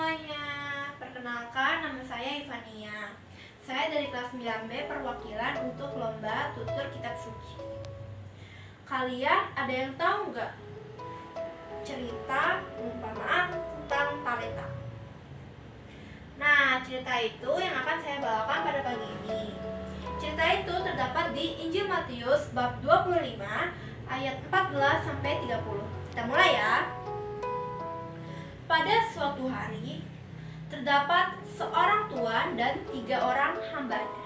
semuanya, perkenalkan nama saya Ivania. Saya dari kelas 9B perwakilan untuk lomba tutur kitab suci. Kalian ada yang tahu nggak cerita perumpamaan tentang talenta? Nah, cerita itu yang akan saya bawakan pada pagi ini. Cerita itu terdapat di Injil Matius bab 25 ayat 14 sampai 30. Kita mulai ya. Pada suatu hari, terdapat seorang tuan dan 3 orang hambanya.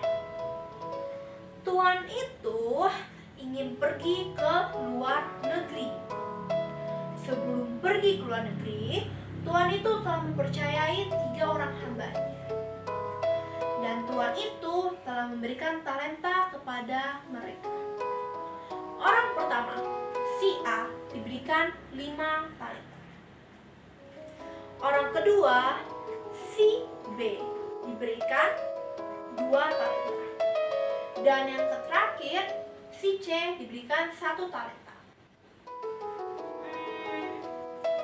Tuan itu ingin pergi ke luar negeri. Sebelum pergi ke luar negeri, tuan itu telah mempercayai 3 orang hambanya. Dan tuan itu telah memberikan talenta kepada mereka. Orang pertama, si A, diberikan 5 talenta. Orang kedua, si B, diberikan 2 talenta. Dan yang terakhir, si C, diberikan 1 talenta.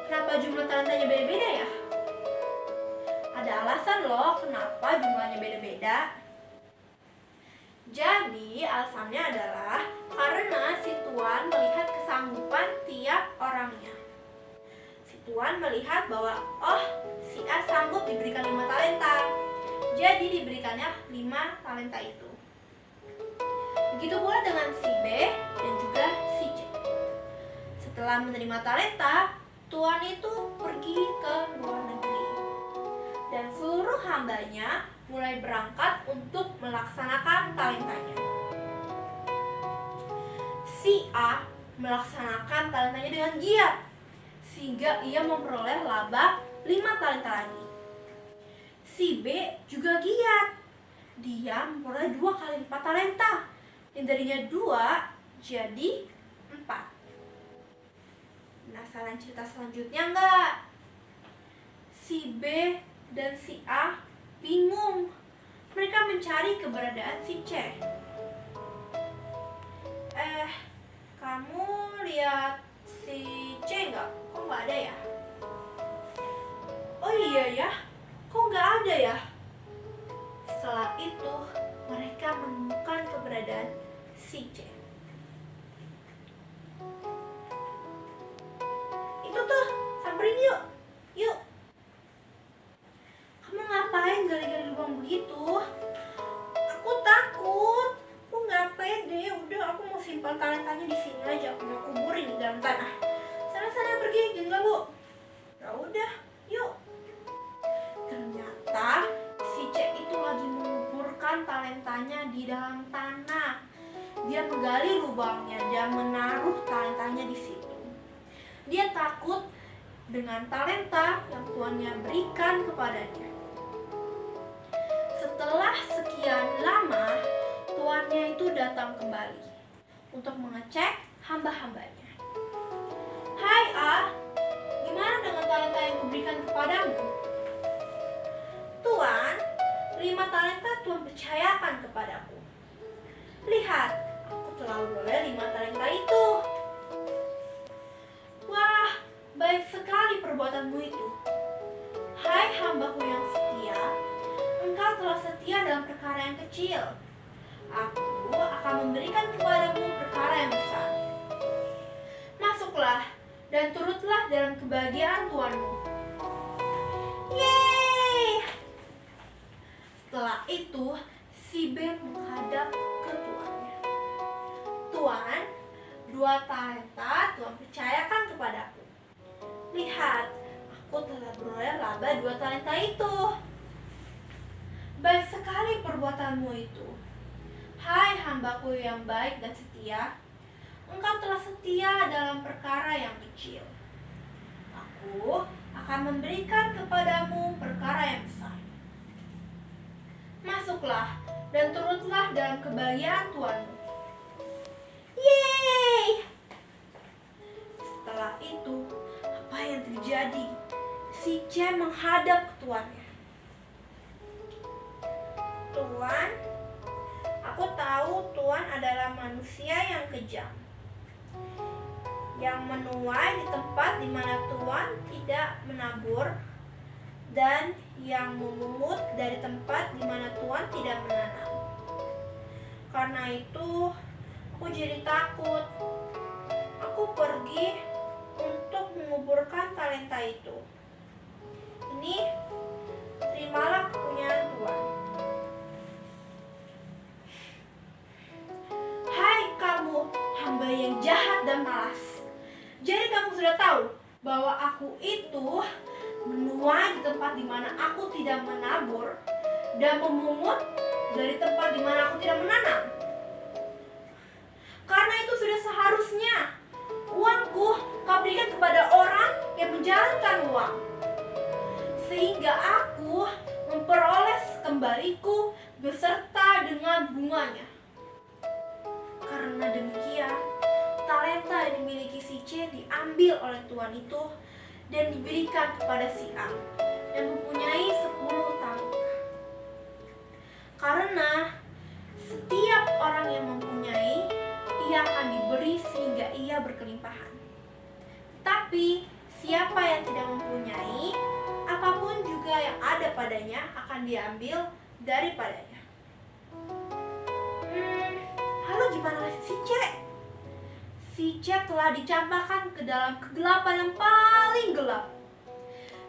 Kenapa jumlah talentanya beda-beda ya? Ada alasan loh kenapa jumlahnya beda-beda. Jadi alasannya adalah karena si tuan melihat kesanggupan tiap orangnya. Tuan melihat bahwa si A sanggup diberikan 5 talenta. Jadi diberikannya 5 talenta itu. Begitu pula dengan si B dan juga si C. Setelah menerima talenta, tuan itu pergi ke luar negeri. Dan seluruh hambanya mulai berangkat untuk melaksanakan talentanya. Si A melaksanakan talentanya dengan giat, sehingga ia memperoleh laba 5 talenta lagi. Si B juga giat. Dia memperoleh 2 kali lipat talenta. Yang darinya 2 jadi 4. Penasaran cerita selanjutnya enggak? Si B dan si A bingung. Mereka mencari keberadaan si C. Kamu lihat si C enggak? Kok nggak ada ya? Oh iya ya, kok nggak ada ya? Setelah itu mereka menemukan keberadaan si C. Itu tuh, samperin yuk. Yuk. Kamu ngapain gali-gali lubang begitu? Aku takut. Aku nggak pede. Udah, aku mau simpan talentanya di sini aja. Aku mau kuburin di dalam tanah. Sana pergi, jangan ganggu. Ya udah, yuk. Ternyata si C itu lagi menguburkan talentanya di dalam tanah. Dia menggali lubangnya dan menaruh talentanya di situ. Dia takut dengan talenta yang tuannya berikan kepadanya. Setelah sekian lama, tuannya itu datang kembali untuk mengecek hamba-hambanya. Hai A, gimana dengan talenta yang kuberikan kepadamu? Tuan, 5 talenta Tuhan percayakan kepadaku. Lihat, aku telah memperoleh 5 talenta itu. Wah, baik sekali perbuatanmu itu. Hai hambaku yang setia, engkau telah setia dalam perkara yang kecil. Aku akan memberikan kepadamu perkara yang besar. Masuklah dan turutlah dalam kebahagiaan tuanmu. Yeay! Setelah itu, si B menghadap ke tuannya. Tuan, 2 talenta Tuhan percayakan kepadaku. Lihat, aku telah beroleh laba 2 talenta itu. Baik sekali perbuatanmu itu. Hai hambaku yang baik dan setia, engkau telah setia dalam perkara yang kecil. Aku akan memberikan kepadamu perkara yang besar. Masuklah dan turutlah dalam kebahagiaan tuanmu. Yeay! Setelah itu, apa yang terjadi? Si C menghadap ke tuannya. Tuan, aku tahu Tuan adalah manusia yang kejam, yang menuai di tempat di mana Tuan tidak menabur dan yang memungut dari tempat di mana Tuhan tidak menanam. Karena itu, aku jadi takut. Aku pergi untuk menguburkan talenta itu. Ini, terimalah kepunyaan Tuhan. Hai kamu, hamba yang jahat dan malas. Jadi kamu sudah tahu bahwa aku itu menuai di tempat di mana aku tidak menabur dan memungut dari tempat di mana aku tidak menanam. Karena itu sudah seharusnya uangku kau berikan kepada orang yang menjalankan uang, sehingga aku memperoleh kembaliku beserta dengan bunganya. Karena demikian, talenta yang dimiliki si C diambil oleh tuan itu dan diberikan kepada si A yang mempunyai 10 talenta. Karena setiap orang yang mempunyai, ia akan diberi sehingga ia berkelimpahan. Tapi siapa yang tidak mempunyai, apapun juga yang ada padanya akan diambil daripadanya. Lalu gimana si C? Si C telah dicampakkan ke dalam kegelapan yang paling gelap.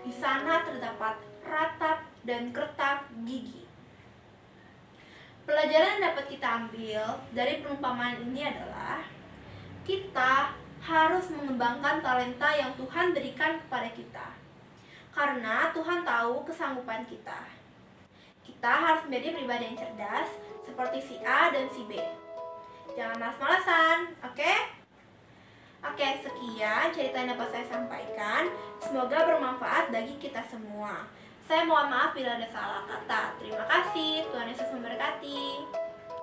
Di sana terdapat ratap dan kertak gigi. Pelajaran yang dapat kita ambil dari perumpamaan ini adalah kita harus mengembangkan talenta yang Tuhan berikan kepada kita. Karena Tuhan tahu kesanggupan kita. Kita harus menjadi pribadi yang cerdas seperti si A dan si B. Jangan malas-malasan, oke? Oke, sekian cerita yang dapat saya sampaikan. Semoga bermanfaat bagi kita semua. Saya mohon maaf bila ada salah kata. Terima kasih. Tuhan